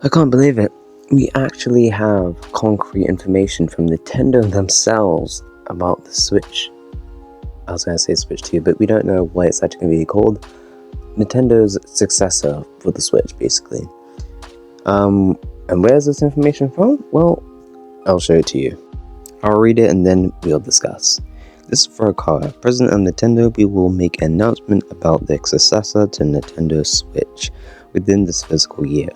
I can't believe it. We actually have concrete information from Nintendo themselves about the Switch. I was going to say Switch 2, but we don't know what it's actually going to be called. Nintendo successor for the Switch, basically. And where's this information from? Well, I'll show it to you. I'll read it and then we'll discuss. This is for Furukawa, president of Nintendo. We will make an announcement about the successor to Nintendo Switch within this fiscal year.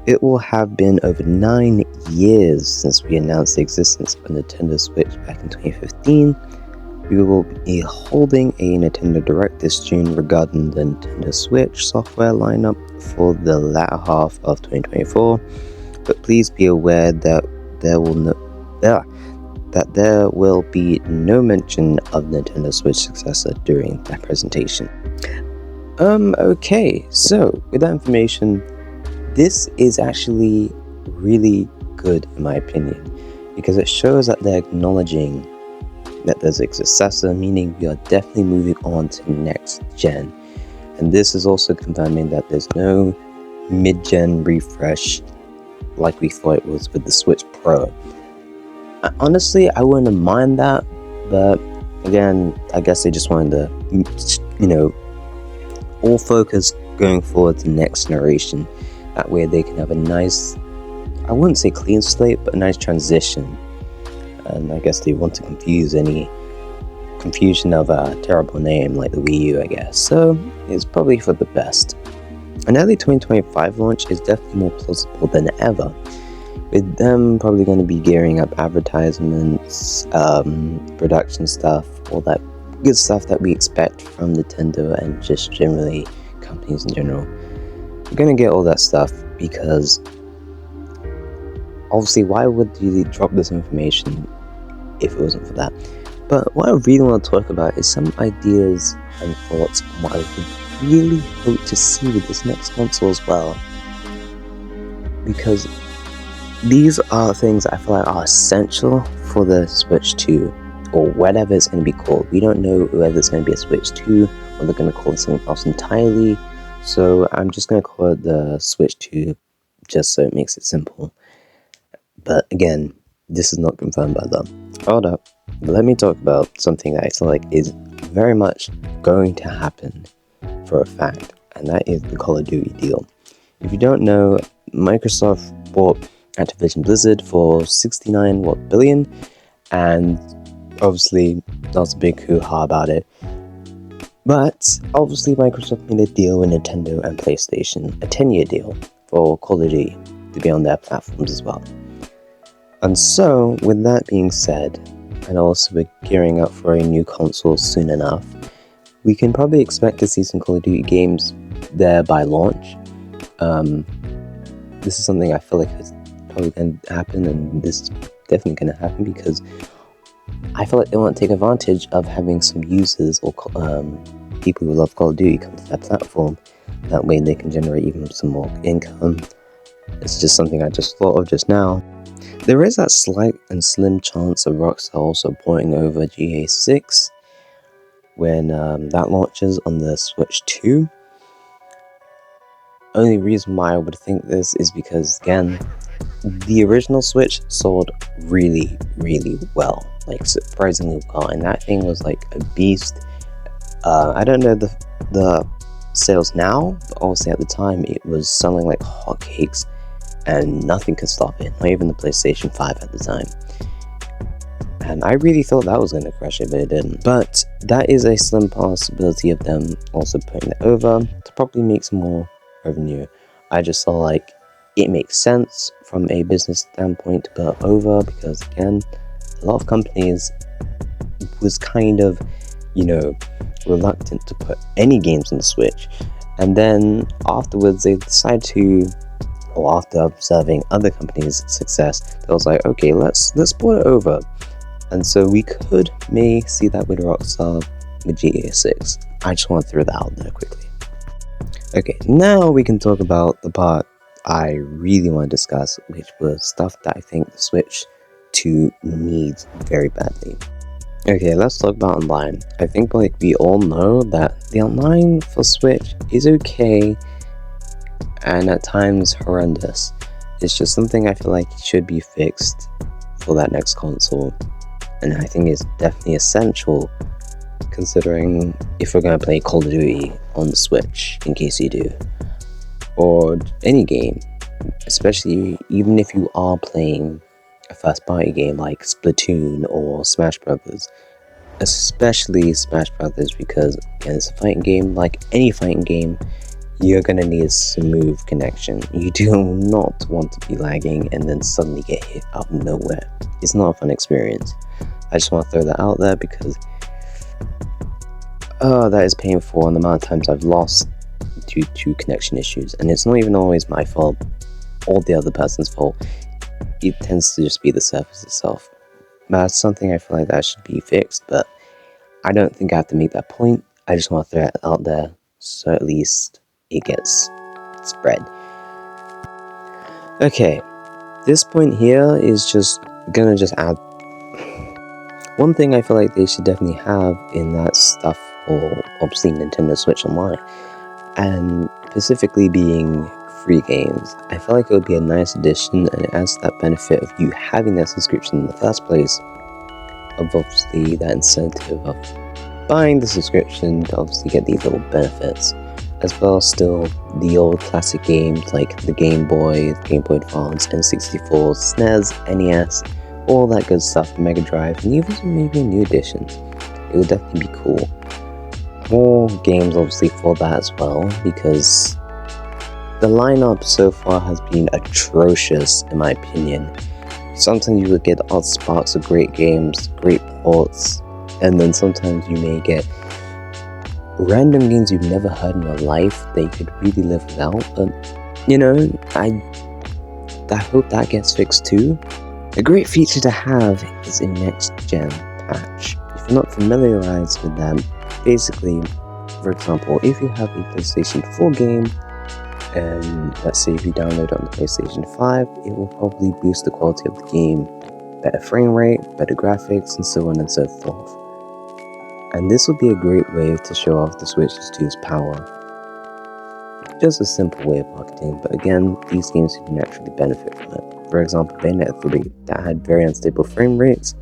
It will have been over 9 years since we announced the existence of Nintendo Switch back in 2015. We will be holding a Nintendo Direct this June regarding the Nintendo Switch software lineup for the latter half of 2024, but please be aware that there will be no mention of Nintendo Switch Successor during that presentation. Okay, so with that information, this is actually really good in my opinion, because it shows that they're acknowledging that there's a successor, meaning we are definitely moving on to next gen. And this is also confirming that there's no mid-gen refresh like we thought it was with the Switch Pro. Honestly, I wouldn't mind that, but again, I guess they just wanted to, all focus going forward to next generation. That way they can have a nice, I wouldn't say clean slate, but a nice transition. And I guess they want to confuse any confusion of a terrible name like the Wii U, I guess. So it's probably for the best. An early 2025 launch is definitely more plausible than ever, with them probably going to be gearing up advertisements, production stuff, all that good stuff that we expect from Nintendo and just generally companies in general. We're going to get all that stuff because obviously why would you drop this information if it wasn't for that? But what I really want to talk about is some ideas and thoughts on what I would really hope to see with this next console as well, because these are things I feel like are essential for the Switch 2, or whatever it's going to be called. We don't know whether it's going to be a Switch 2 or they're going to call it something else entirely, so I'm just going to call it the Switch 2 just so it makes it simple. But again, this is not confirmed by them. Hold up, let me talk about something that I feel like is very much going to happen for a fact, and that is the Call of Duty deal. If you don't know, Microsoft bought Activision Blizzard for $69 billion, and obviously that was a big hoo-ha about it. But obviously Microsoft made a deal with Nintendo and PlayStation, a 10-year deal for Call of Duty to be on their platforms as well. And so, with that being said, and also we're gearing up for a new console soon enough, we can probably expect to see some Call of Duty games there by launch. This is something I feel like is probably going to happen, and this is definitely going to happen because I feel like they want to take advantage of having some users or people who love Call of Duty come to their platform. That way they can generate even some more income. It's just something I just thought of just now. There is that slight and slim chance of Rockstar also porting over GTA 6 when that launches on the Switch 2. Only reason why I would think this is because, again, the original Switch sold really, really well, like surprisingly well, and that thing was like a beast. I don't know the sales now, but obviously at the time it was selling like hotcakes, and nothing could stop it, not even the PlayStation 5 at the time. And I really thought that was going to crush it, but it didn't. But that is a slim possibility of them also putting it over to probably make some more revenue. I just saw like it makes sense from a business standpoint to put it over because, again, a lot of companies was kind of, reluctant to put any games on the Switch. And then afterwards they decided to, or after observing other companies' success, they was like, okay, let's port it over. And so we may see that with Rockstar with GTA 6. I just want to throw that out there quickly. Okay, now we can talk about the part I really want to discuss, which was stuff that I think the Switch 2 needs very badly. Okay, let's talk about online. I think we all know that the online for Switch is okay, and at times horrendous. It's just something I feel like should be fixed for that next console, and I think it's definitely essential considering if we're going to play Call of Duty on the Switch, in case you do, or any game, especially even if you are playing a first party game like Splatoon or Smash Brothers, especially Smash Brothers, because again, it's a fighting game. Like any fighting game, you're gonna need a smooth connection. You do not want to be lagging and then suddenly get hit out of nowhere. It's not a fun experience. I just want to throw that out there because that is painful, and the amount of times I've lost due to connection issues, and it's not even always my fault or the other person's fault. It tends to just be the surface itself. That's something I feel like that should be fixed, but I don't think I have to make that point. I just want to throw it out there so at least it gets spread. Okay, this point here is just gonna add one thing I feel like they should definitely have in that stuff for obviously Nintendo Switch Online, and specifically being free games. I feel like it would be a nice addition, and it adds that benefit of you having that subscription in the first place, of obviously that incentive of buying the subscription to obviously get these little benefits, as well as still the old classic games like the Game Boy, Game Boy Advance, N64, SNES, NES, all that good stuff, Mega Drive, and even maybe a new edition. It would definitely be cool. More games obviously for that as well, because the lineup so far has been atrocious in my opinion. Sometimes you would get odd sparks of great games, great ports, and then sometimes you may get random games you've never heard in your life that you could really live without. But you know, I hope that gets fixed too. A great feature to have is a next gen patch. If you're not familiarized with them, basically, for example, if you have a PlayStation 4 game, and let's say if you download it on the PlayStation 5, it will probably boost the quality of the game, better frame rate, better graphics, and so on and so forth. And this would be a great way to show off the Switch 2's power. Just a simple way of marketing, but again, these games can naturally benefit from it. For example, Bayonetta 3, that had very unstable frame rates,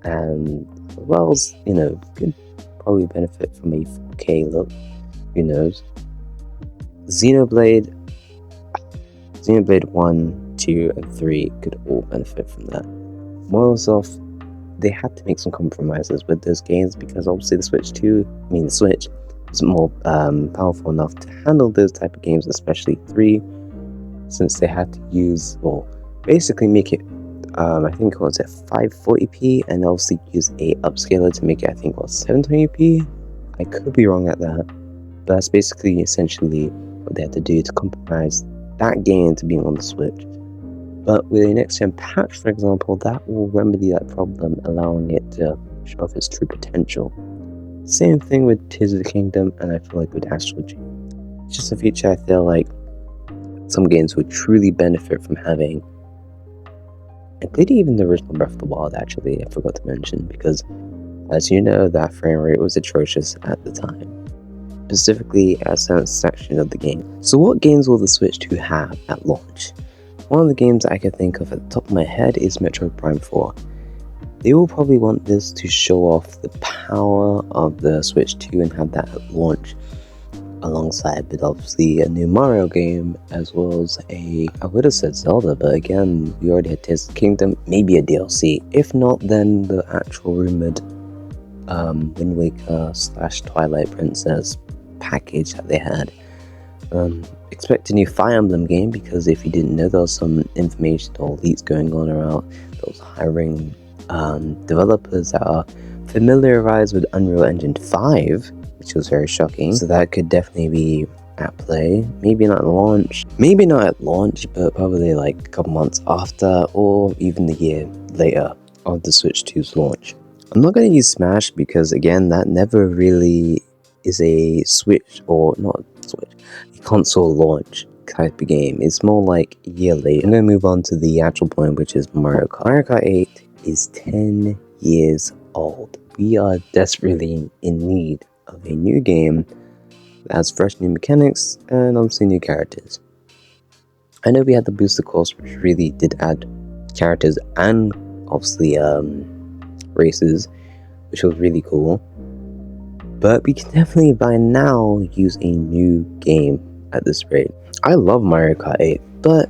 and well, could probably benefit from a 4K look, who knows. Xenoblade 1, 2, and 3 could all benefit from that. Microsoft, they had to make some compromises with those games because obviously the Switch is more powerful enough to handle those type of games, especially 3, since they had to use, or basically make it, I think it was at 540p, and obviously use a upscaler to make it, I think it was 720p. I could be wrong at that, but that's basically essentially what they had to do to compromise that game to being on the Switch. But with a next gen patch, for example, that will remedy that problem, allowing it to show off its true potential. Same thing with Tears of the Kingdom, and I feel like with Astral Chain. It's just a feature I feel like some games would truly benefit from having, including even the original Breath of the Wild, actually, I forgot to mention, because as you know, that frame rate was atrocious at the time, specifically at a certain section of the game. So what games will the Switch 2 have at launch? One of the games I can think of at the top of my head is Metroid Prime 4. They will probably want this to show off the power of the Switch 2 and have that at launch, alongside with obviously a new Mario game, as well as I would have said Zelda, but again, we already had Tears of the Kingdom, maybe a DLC. If not, then the actual rumored Wind Waker / Twilight Princess package that they had. Expect a new Fire Emblem game, because if you didn't know, there was some information or leaks going on around those hiring developers that are familiarized with Unreal Engine 5, which was very shocking. So that could definitely be at play. Maybe not at launch, but probably like a couple months after, or even the year later of the Switch 2's launch. I'm not going to use Smash because again, that never really is a Switch, or not Switch, a console launch type of game. It's more like a year later. I'm going to move on to the actual point, which is Mario Kart. Mario Kart 8 is 10 years old. We are desperately in need of a new game that has fresh new mechanics and obviously new characters. I know we had the booster course, which really did add characters and obviously races, which was really cool. But we can definitely by now use a new game at this rate. I love Mario Kart 8, but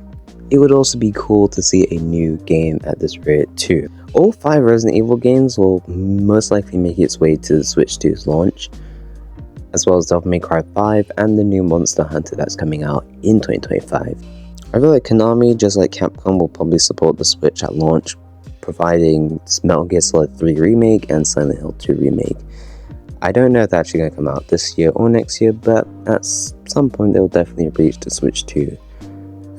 it would also be cool to see a new game at this rate too. All 5 Resident Evil games will most likely make its way to the Switch 2's launch, as well as Devil May Cry 5 and the new Monster Hunter that's coming out in 2025. I feel like Konami, just like Capcom, will probably support the Switch at launch, providing Metal Gear Solid 3 Remake and Silent Hill 2 Remake. I don't know if they're actually going to come out this year or next year, but at some point they'll definitely reach the Switch 2.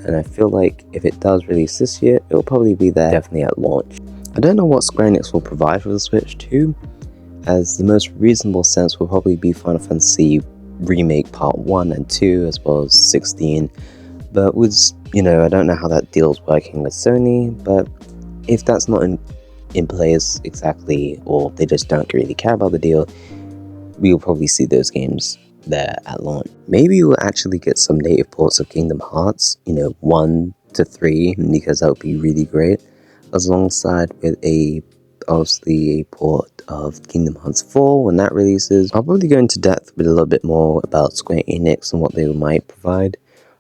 And I feel like if it does release this year, it'll probably be there definitely at launch. I don't know what Square Enix will provide for the Switch 2, as the most reasonable sense will probably be Final Fantasy Remake Part 1 and 2, as well as 16. But with, I don't know how that deal's working with Sony, but if that's not in place exactly, or they just don't really care about the deal, we will probably see those games there at launch. Maybe we'll actually get some native ports of Kingdom Hearts, 1 to 3, because that would be really great, alongside with obviously a port of Kingdom Hearts 4 when that releases. I'll probably go into depth with a little bit more about Square Enix and what they might provide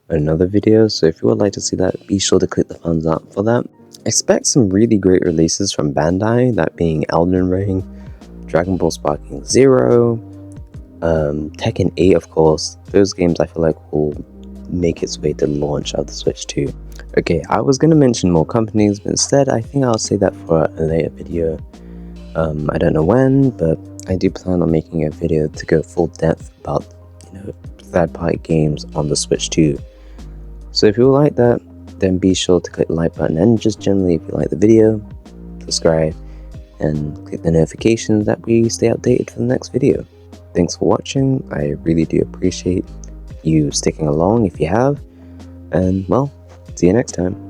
in another video, so if you would like to see that, be sure to click the thumbs up for that. Expect some really great releases from Bandai, that being Elden Ring, Dragon Ball Sparking Zero, Tekken 8 of course. Those games I feel like will make its way to the launch of the Switch 2. Okay, I was going to mention more companies, but instead I think I'll save that for a later video. I don't know when, but I do plan on making a video to go full depth about third-party games on the Switch 2. So if you like that, then be sure to click the like button, and just generally if you like the video, subscribe and click the notifications that we stay updated for the next video. Thanks for watching. I really do appreciate you sticking along if you have, and well, see you next time.